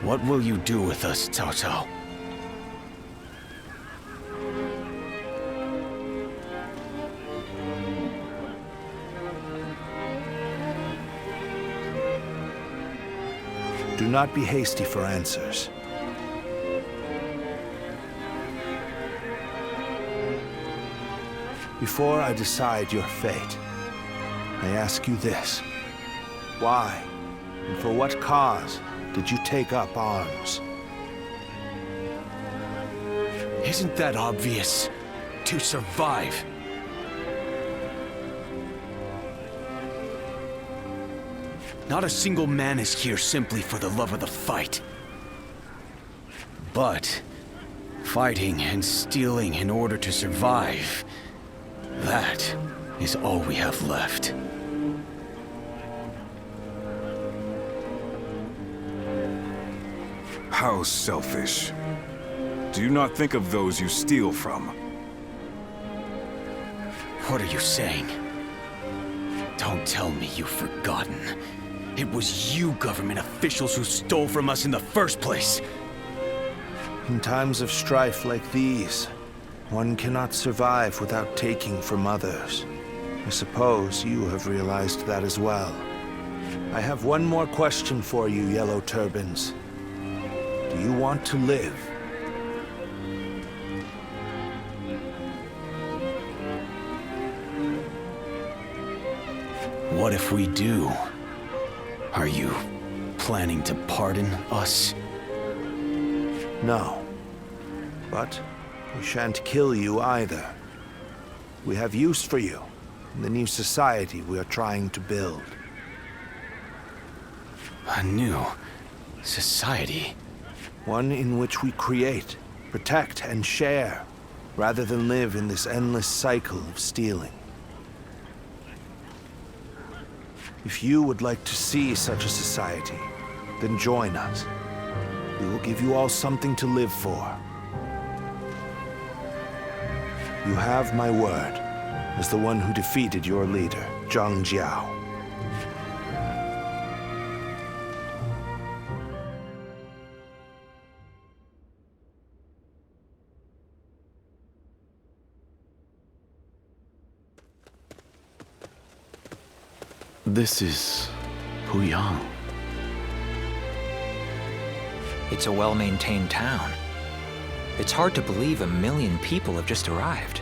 What will you do with us, Cao Cao? Do not be hasty for answers. Before I decide your fate, I ask you this. Why, and for what cause, did you take up arms? Isn't that obvious? To survive. Not a single man is here simply for the love of the fight. But fighting and stealing in order to survive, that is all we have left. How selfish. Do you not think of those you steal from? What are you saying? Don't tell me you've forgotten. It was you government officials who stole from us in the first place. In times of strife like these, one cannot survive without taking from others. I suppose you have realized that as well. I have one more question for you, Yellow Turbans. Do you want to live? What if we do? Are you planning to pardon us? No. But we shan't kill you either. We have use for you in the new society we are trying to build. A new society? One in which we create, protect, and share, rather than live in this endless cycle of stealing. If you would like to see such a society, then join us. We will give you all something to live for. You have my word, as the one who defeated your leader, Guo Jia. This is Puyang. It's a well-maintained town. It's hard to believe 1 million people have just arrived.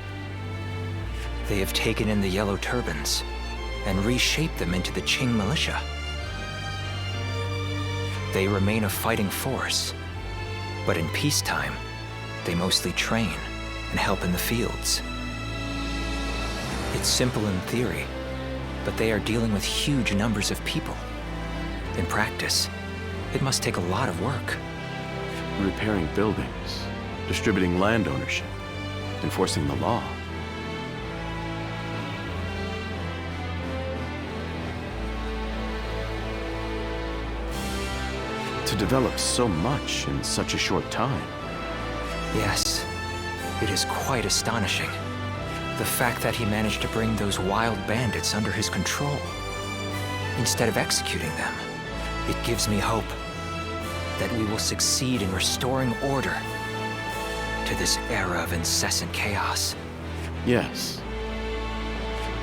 They have taken in the Yellow Turbans and reshaped them into the Qing militia. They remain a fighting force, but in peacetime, they mostly train and help in the fields. It's simple in theory, but they are dealing with huge numbers of people. In practice, it must take a lot of work. Repairing buildings, distributing land ownership, enforcing the law. To develop so much in such a short time. Yes, it is quite astonishing. The fact that he managed to bring those wild bandits under his control, instead of executing them, it gives me hope that we will succeed in restoring order to this era of incessant chaos. Yes.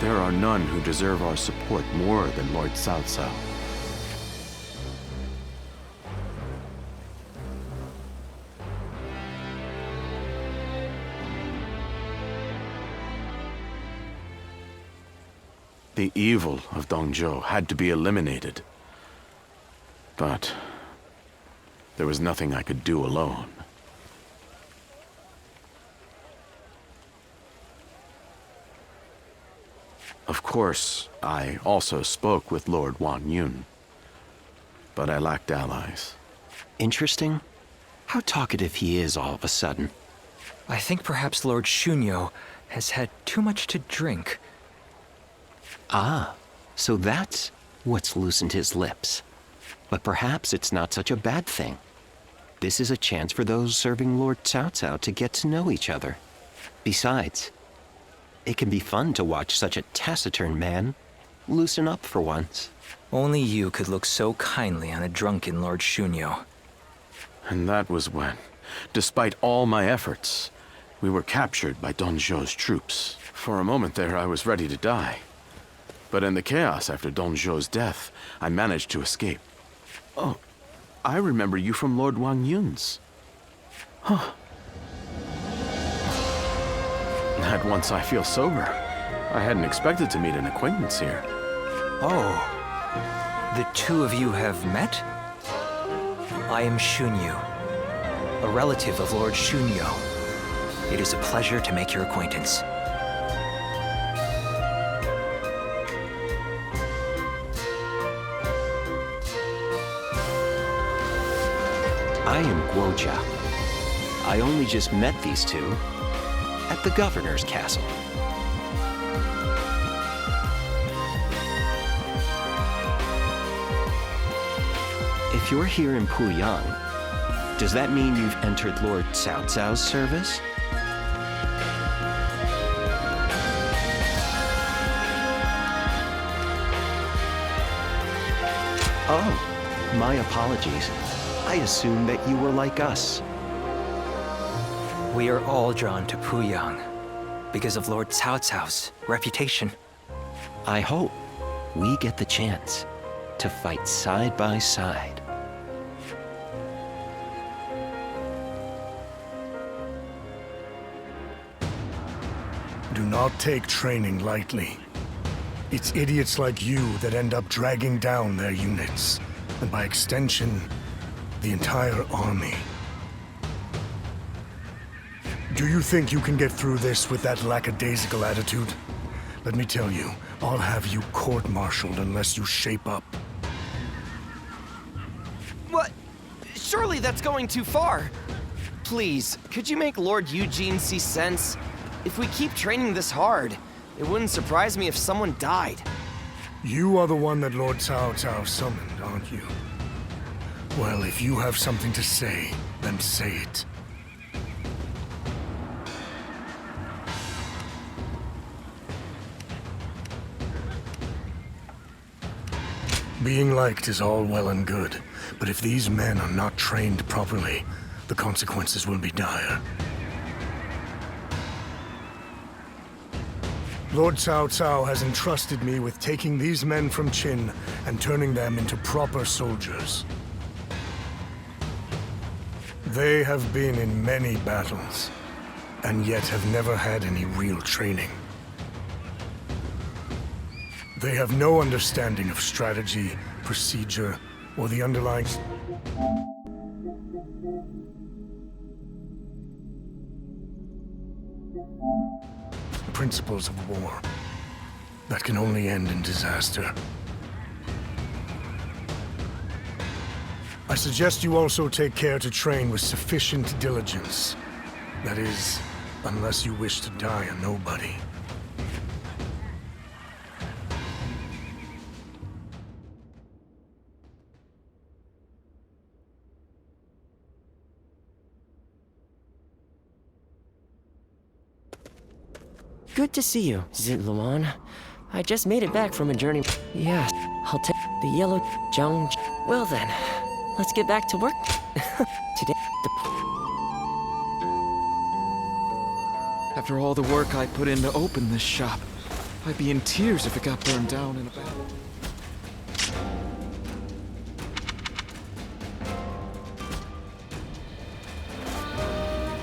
There are none who deserve our support more than Lord Cao Cao. The evil of Dongzhou had to be eliminated. But there was nothing I could do alone. Of course, I also spoke with Lord Wan Yun, but I lacked allies. Interesting. How talkative he is all of a sudden. I think perhaps Lord Shunyo has had too much to drink. Ah, so that's what's loosened his lips. But perhaps it's not such a bad thing. This is a chance for those serving Lord Cao Cao to get to know each other. Besides, it can be fun to watch such a taciturn man loosen up for once. Only you could look so kindly on a drunken Lord Shunyo. And that was when, despite all my efforts, we were captured by Don Zhou's troops. For a moment there, I was ready to die. But in the chaos after Don Zhou's death, I managed to escape. Oh, I remember you from Lord Wang Yun's. Huh. At once I feel sober. I hadn't expected to meet an acquaintance here. Oh, the two of you have met? I am Shunyu, a relative of Lord Shunyo. It is a pleasure to make your acquaintance. I am Guo Jia. I only just met these two at the governor's castle. If you're here in Puyang, does that mean you've entered Lord Cao Cao's service? Oh, my apologies. I assumed that you were like us. We are all drawn to Puyang because of Lord Cao Cao's reputation. I hope we get the chance to fight side by side. Do not take training lightly. It's idiots like you that end up dragging down their units, and by extension, the entire army. Do you think you can get through this with that lackadaisical attitude? Let me tell you, I'll have you court-martialed unless you shape up. What? Surely that's going too far. Please, could you make Lord Eugene see sense? If we keep training this hard, it wouldn't surprise me if someone died. You are the one that Lord Cao Cao summoned, aren't you? Well, if you have something to say, then say it. Being liked is all well and good, but if these men are not trained properly, the consequences will be dire. Lord Cao Cao has entrusted me with taking these men from Qin and turning them into proper soldiers. They have been in many battles, and yet have never had any real training. They have no understanding of strategy, procedure, or the underlying principles of war that can only end in disaster. I suggest you also take care to train with sufficient diligence. That is, unless you wish to die a nobody. Good to see you, Zitluan. I just made it back from a journey. Yes, I'll take the yellow Zhang. Well then, let's get back to work. Today, After all the work I put in to open this shop, I'd be in tears if it got burned down in a battle.